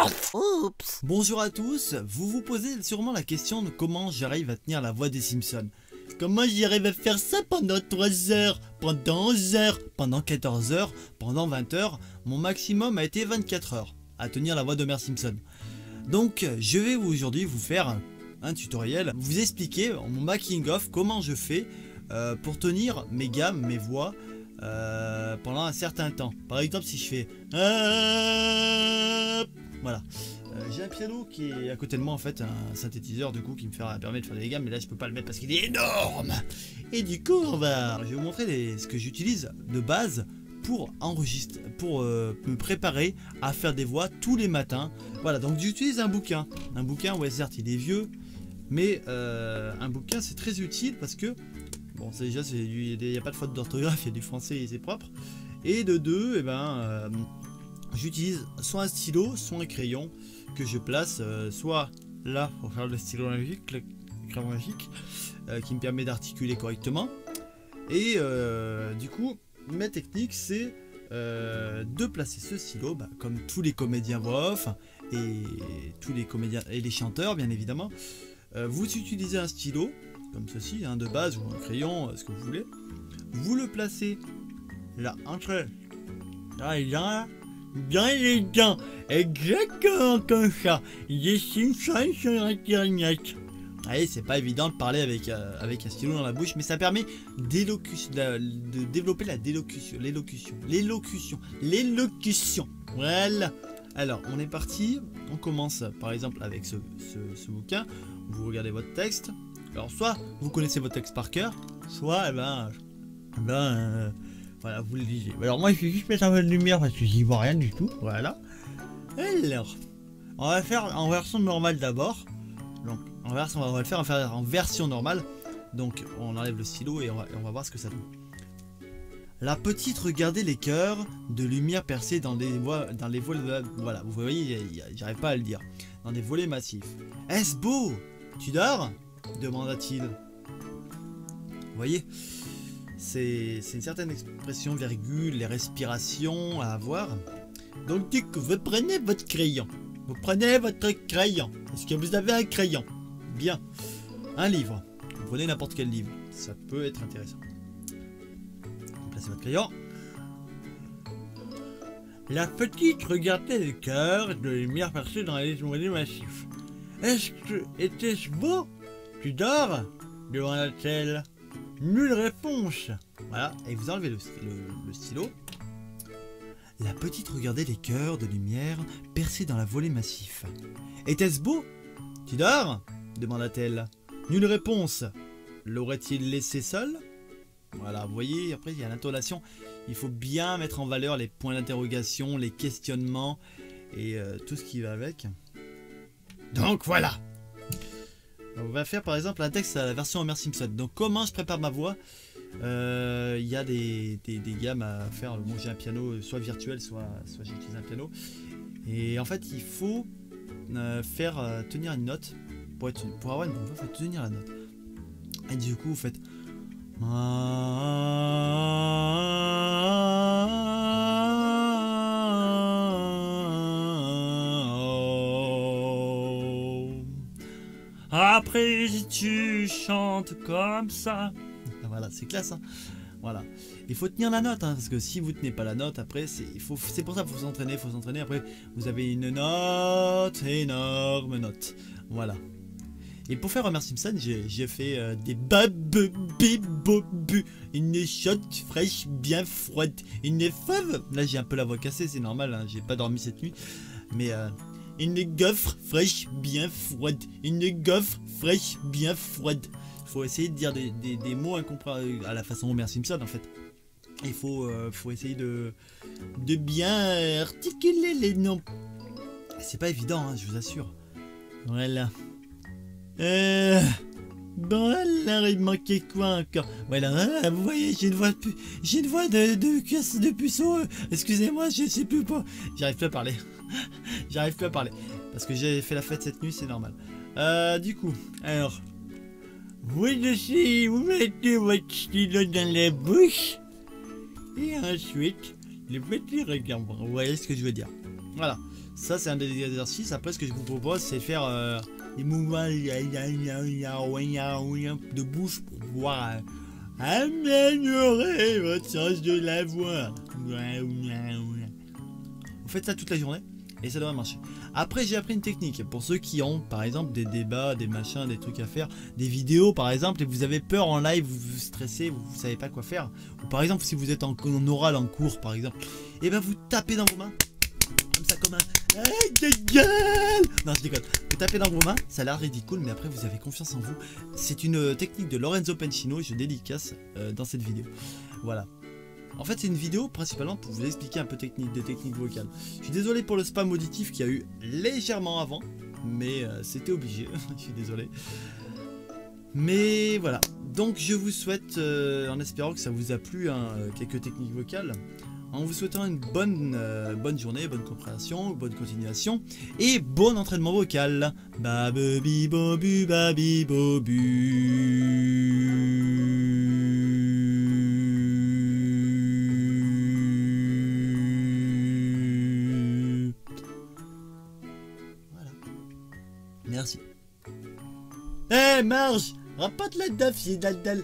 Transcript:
Oups. Bonjour à tous, vous vous posez sûrement la question de comment j'arrive à tenir la voix des Simpsons. Comment j'y arrive à faire ça pendant 3 heures, pendant 11 heures, pendant 14 heures, pendant 20 heures, mon maximum a été 24 heures à tenir la voix d'Homer Simpson. Donc je vais aujourd'hui vous faire un tutoriel, vous expliquer mon making of comment je fais pour tenir mes gammes, mes voix pendant un certain temps. Par exemple si je fais voilà, j'ai un piano qui est à côté de moi en fait, un synthétiseur du coup qui me permet de faire des gammes, mais là je peux pas le mettre parce qu'il est énorme. Et du coup je vais vous montrer ce que j'utilise de base pour enregistrer, pour me préparer à faire des voix tous les matins. Voilà, donc j'utilise un bouquin, ouais certes il est vieux, mais un bouquin c'est très utile parce que bon, déjà il n'y a pas de faute d'orthographe, il y a du français et c'est propre. Et de deux, et j'utilise soit un stylo, soit un crayon que je place soit là pour faire le stylo magique, le crayon magique, qui me permet d'articuler correctement. Et du coup, ma technique c'est de placer ce stylo, comme tous les comédiens voix off et tous les comédiens et les chanteurs bien évidemment. Vous utilisez un stylo comme ceci, de base, ou un crayon, ce que vous voulez. Vous le placez là entre là, dans les dents, exactement comme ça. Les Simpsons sur internet. Allez, c'est pas évident de parler avec un stylo dans la bouche, mais ça permet de développer l'élocution. Voilà. Alors, on est parti. On commence par exemple avec ce bouquin. Vous regardez votre texte. Alors, soit vous connaissez votre texte par cœur, soit voilà, vous le lisez. Alors moi je vais juste mettre un peu de lumière parce que j'y vois rien du tout. Voilà. Alors, on va faire en version normale d'abord. Donc on va le faire en version normale. Donc on enlève le stylo et on va voir ce que ça donne. La petite regardait les cœurs de lumière percés dans les volets. Voilà, vous voyez, j'arrive pas à le dire. Dans des volets massifs. Est-ce beau? Tu dors? Demanda-t-il. Vous voyez? C'est une certaine expression, virgule, les respirations à avoir. Donc du coup, vous prenez votre crayon. Est-ce que vous avez un crayon? Bien. Un livre. Vous prenez n'importe quel livre. Ça peut être intéressant. Vous placez votre crayon. La petite regardait le cœur de lumière percée dans les volets massifs. Était-ce beau? Tu dors? Demanda-t-elle. Nulle réponse. Voilà, et vous enlevez le stylo. La petite regardait les cœurs de lumière percés dans la volée massif. Était-ce beau? Tu dors? Demanda-t-elle. Nulle réponse. L'aurait-il laissé seul? Voilà, vous voyez, après il y a l'intonation. Il faut bien mettre en valeur les points d'interrogation, les questionnements et tout ce qui va avec. Donc voilà. On va faire par exemple un texte à la version Homer Simpson. Donc comment je prépare ma voix? Il y a des gammes à faire. Moi j'ai un piano soit virtuel, soit j'utilise un piano. Et en fait il faut faire tenir une note. Pour avoir une bonne voix, il faut tenir la note. Et du coup vous faites après tu chantes comme ça. Voilà, c'est classe hein. Voilà. Il faut tenir la note hein, parce que si vous tenez pas la note après c'est pour ça qu'il faut s'entraîner, après vous avez une note, énorme note. Voilà. Et pour faire Homer Simpson, j'ai fait des babubibobu, une shot fraîche bien froide, une fave. Là j'ai un peu la voix cassée, c'est normal, hein, j'ai pas dormi cette nuit. Mais une gaufre fraîche bien froide, une gaufre fraîche bien froide. Il faut essayer de dire des mots incompréhensibles à la façon Homer Simpson en fait. Il faut essayer de bien articuler les noms. C'est pas évident, hein, je vous assure. Voilà. Bon alors il manquait quoi encore? Voilà, vous voyez j'ai une voix de puceau. Excusez-moi, je sais plus pas. J'arrive plus à parler. J'arrive plus à parler. Parce que j'ai fait la fête cette nuit, c'est normal. Du coup, alors vous aussi, vous mettez votre stylo dans la bouche. Et ensuite, le petit regard. Vous voyez ce que je veux dire. Voilà, ça c'est un des exercices. Après, ce que je vous propose, c'est faire des mouvements de bouche pour pouvoir améliorer votre sens de la voix. Vous faites ça toute la journée et ça devrait marcher. Après, j'ai appris une technique pour ceux qui ont par exemple des débats, des machins, des trucs à faire, des vidéos par exemple, et vous avez peur en live, vous vous stressez, vous savez pas quoi faire. Ou par exemple, si vous êtes en oral en cours par exemple, et ben vous tapez dans vos mains comme ça, comme un non, je déconne. Vous tapez dans vos mains, ça a l'air ridicule, mais après vous avez confiance en vous. C'est une technique de Lorenzo Pencino, je dédicace dans cette vidéo. Voilà. En fait, c'est une vidéo principalement pour vous expliquer un peu des techniques vocales. Je suis désolé pour le spam auditif qu'il y a eu légèrement avant, mais c'était obligé. Je suis désolé. Mais voilà. Donc je vous souhaite, en espérant que ça vous a plu, hein, quelques techniques vocales. En vous souhaitant une bonne journée, bonne compréhension, bonne continuation et bon entraînement vocal. Babi bobu babi bobu. Voilà. Merci. Eh Marge, rapporte la daf, c'est dal.